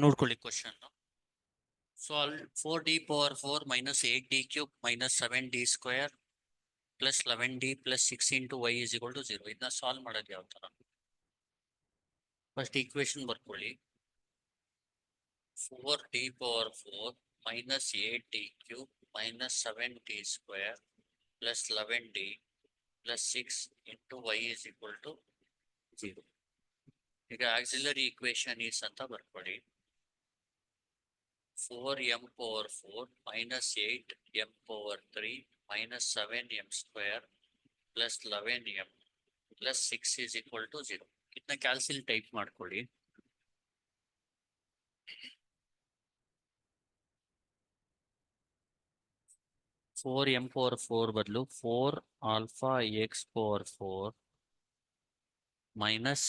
ನೋಡ್ಕೊಳ್ಳಿ question. Solve 4d⁴ minus 8d³ minus 7d² plus 11d plus 6 into y is equal to 0. ಇದನ್ನ solve ಮಾಡೋದು ಯಾವ ತರ? First equation ಬರ್ಕೊಳ್ಳಿ. 4d⁴ minus 8d³ minus 7d² plus 11d plus 6 into y is equal to 0. ಈಗ auxiliary equation is ಅಂತ ಬರ್ಕೊಳ್ಳಿ. 4m⁴ minus 8m⁴ minus 7m² plus 11m plus 6 is equal to 0. ಇದನ್ನ ಕ್ಯಾಲ್ಸಿಲ್ type ಮಾಡ್ಕೊಳ್ಳಿ. 4m⁴ ಬದಲು 4α x⁴ minus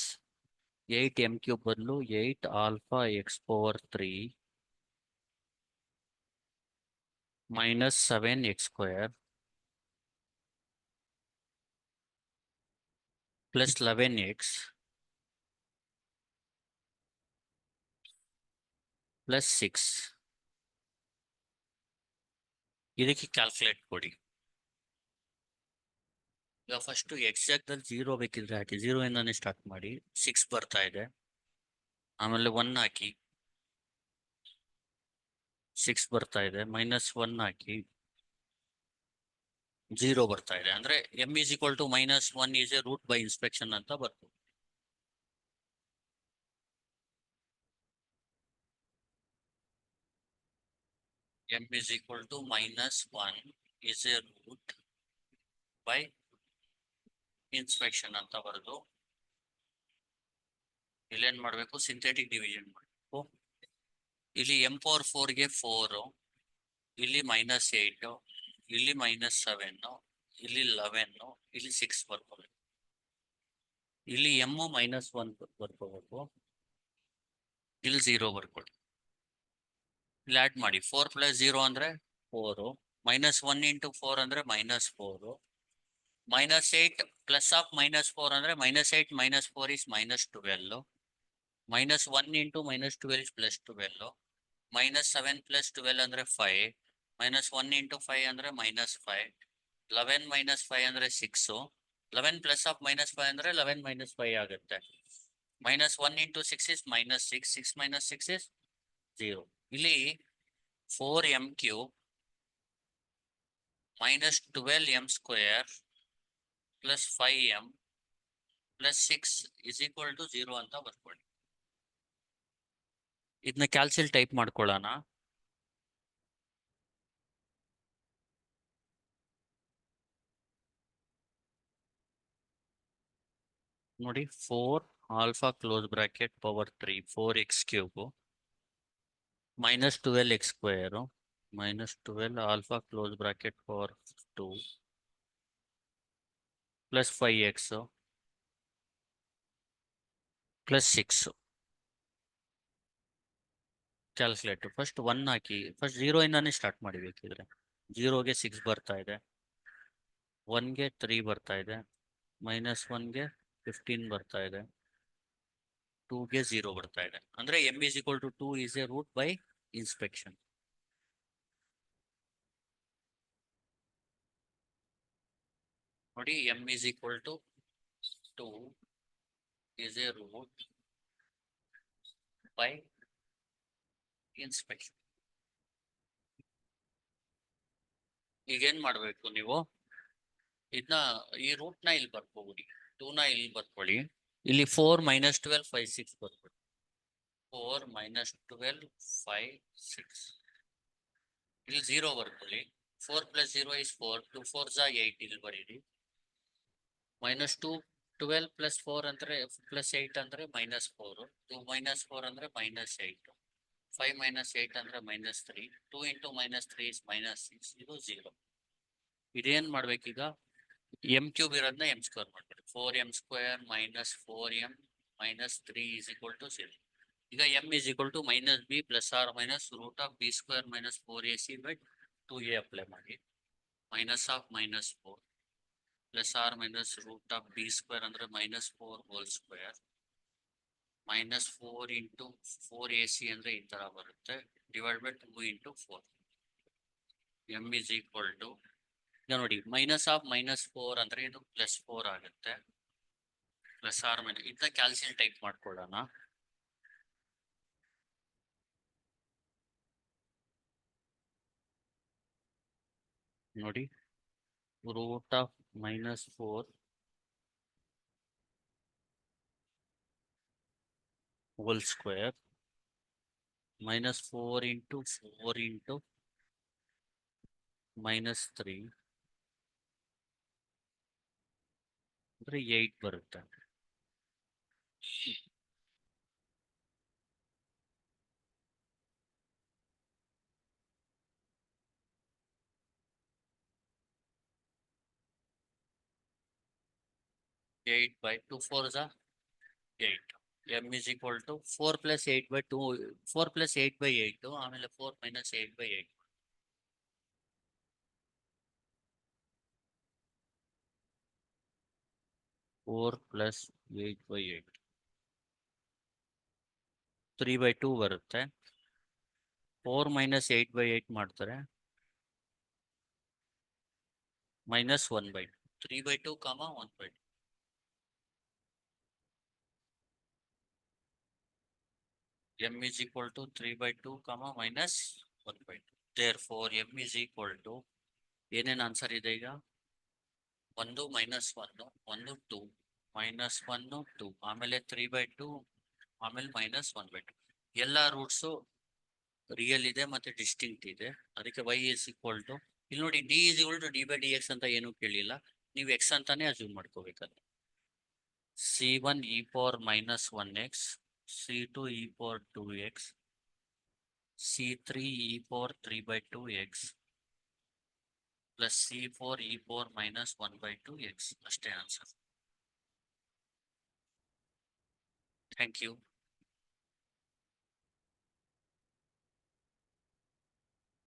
8m³ ಬದಲು 8α x⁴ minus 7x² plus 11x plus 6. ಇದಕ್ಕೆ calculate ಕೊಡಿ. ಈಗ ಫಸ್ಟ್ ಎಕ್ಸಾಕ್ಟಲ್ಲಿ 0 ಬೇಕಿದ್ರೆ ಹಾಕಿ. 0 ಇಂದಾನೆ ಸ್ಟಾರ್ಟ್ ಮಾಡಿ. 6 ಬರ್ತಾ ಇದೆ. ಆಮೇಲೆ 1 ಹಾಕಿ. 6 ಬರ್ತಾ ಇದೆ. -1 ಹಾಕಿ. 0 ಬರ್ತಾ ಇದೆ. ಅಂದ್ರೆ m is equal to -1 is a root by inspection ಅಂತ ಬರ್ತದೆ. m is equal to -1 is a root by inspection ಅಂತ ಬರೆದು ಇಲ್ಲೇನ್ ಮಾಡ್ಬೇಕು? ಸಿಂಥೆಟಿಕ್ ಡಿವಿಷನ್ ಮಾಡಬೇಕು. ಇಲ್ಲಿ m⁴ ಗೆ 4, ಇಲ್ಲಿ -8, ಇಲ್ಲಿ -7, ಇಲ್ಲಿ 11, ಇಲ್ಲಿ 6 ಬರ್ಕೋಬೇಕು. ಇಲ್ಲಿ m -1 ಬರ್ಕೋಬೇಕು. ಇಲ್ಲಿ 0 ಬರ್ಕೊಳ್ಳಿ. ಇಲ್ಲಿ ಆಡ್ ಮಾಡಿ. 4 + 0 ಅಂದ್ರೆ 4, -1 × 4 ಅಂದ್ರೆ -4, -8 plus of -4 ಅಂದ್ರೆ -8 - 4 is -12, -1 × -12 is +12, -7 + 12 ಅಂದ್ರೆ 5, -1 × 5 ಅಂದ್ರೆ -5, 11 - 5 ಅಂದ್ರೆ 6, 11 plus of -5 ಅಂದ್ರೆ 11 - 5 ಆಗುತ್ತೆ. -1 × 6 is -6, 6 - 6 is 0. ಇಲ್ಲಿ 4m³ -12m² plus 5m plus 6 is equal to 0 ಅಂತ ಬರ್ಕೊಳ್ಳಿ. ಇದನ್ನ ಕ್ಯಾಲ್ಸಿಲ್ ಟೈಪ್ ಮಾಡ್ಕೊಳ್ಳೋಣ. ನೋಡಿ, 4α close bracket power 3 4x³ -12x² -12α close bracket power 2 plus 5x plus 6. Calculate. First 1 ಹಾಕಿ. ಫಸ್ಟ್ 0 ಇಂದಾನೆ ಸ್ಟಾರ್ಟ್ ಮಾಡಬೇಕಿದ್ರೆ. 0ಗೆ 6 ಬರ್ತಾ ಇದೆ, 1ಗೆ 3 ಬರ್ತಾ ಇದೆ, -1ಗೆ 15 ಬರ್ತಾ ಇದೆ, 2ಗೆ 0 ಬರ್ತಾ ಇದೆ. ಅಂದ್ರೆ m is equal to 2 is a root by inspection. ನೋಡಿ, m is equal to 2 is a root by inspection. ಈಗೇನ್ ಮಾಡ್ಬೇಕು ನೀವು? ಇದನ್ನ ಈ ರೂಟ್ ನ ಇಲ್ಲಿ ಬರ್ಕೋಬಿಡಿ. 2 ನ ಇಲ್ಲಿ ಬರ್ಕೊಳ್ಳಿ. ಇಲ್ಲಿ 4 - 12 5 6 ಬರ್ಕೊಳ್ಳಿ. 4 - 12 5 6. ಇಲ್ಲಿ 0 ಬರ್ಕೊಳ್ಳಿ. 4 + 0 is 4, 2 4s are 8. ಇಲ್ಲಿ ಬರೀರಿ. -2 12 + 4 ಅಂದ್ರೆ +8 ಅಂದ್ರೆ -4, 2 - 4 ಅಂದ್ರೆ -8, 5 - 8 ಅಂದ್ರೆ -3, 2 × -3 is -6. ಇದು 0. ಇದೇನ್ ಮಾಡ್ಬೇಕೀಗ? m³ ಇರೋದನ್ನ m² ಮಾಡ್ಬೇಕು. 4m² - 4m - 3 is equal to 0. ಈಗ m is equal to -b ± √b² - 4ac by 2a apply ಮಾಡಿ. -4 ± √b² ಅಂದ್ರೆ -4 whole square -4 ಇಂಟು 4ac ಅಂದ್ರೆ ಈ ತರ ಬರುತ್ತೆ, divide by 2 into 4. m is equal to, ಈಗ ನೋಡಿ -4 ಅಂದ್ರೆ ಇದು +4 ಆಗುತ್ತೆ. ಪ್ಲಸ್ ಆರ್ ಮೈನಸ್ ಇದನ್ನ ಕ್ಯಾಲ್ಸಿಯಂ ಟೈಪ್ ಮಾಡ್ಕೊಳ್ಳೋಣ. ನೋಡಿ, root of -4 whole square -4 into 4 into -3 ಅಂದ್ರೆ 8 ಬರುತ್ತೆ. Eight by 2 4s are 8. M is equal to 4 plus 8 by 2, 4 plus 8 by 8, ಆಮೇಲೆ 4 minus 8 by 8. Four plus 8 by 8. 3 by 2 ಬರುತ್ತೆ. 4 minus 8 by 8 ಮಾಡ್ತಾರೆ. Minus 1 by 2. 3 by 2, 1 by 2. M is equal to 3 by 2, minus 1 by 2. Therefore, M is equal to, ಏನೇನು answer ಇದೆ ಈಗ? 1 minus 1, 1 2, -1 2, ಆಮೇಲೆ 3 by 2, ಆಮೇಲೆ -1 by 2. ಎಲ್ಲ roots real ಇದೆ ಮತ್ತೆ ಡಿಸ್ಟಿಂಕ್ಟ್ ಇದೆ. ಅದಕ್ಕೆ y is equal to, ಇಲ್ಲಿ ನೋಡಿ d is equal to d by dx ಅಂತ ಏನು ಕೇಳಿಲ್ಲ, ನೀವು x ಅಂತಾನೆ assume ಮಾಡ್ಕೋಬೇಕಲ್ಲ. C1 e power -1x, C2 e power 2x, C3 e power 3 by 2x plus C4 e power -1 by 2x. ಅಷ್ಟೇ answer. Thank you.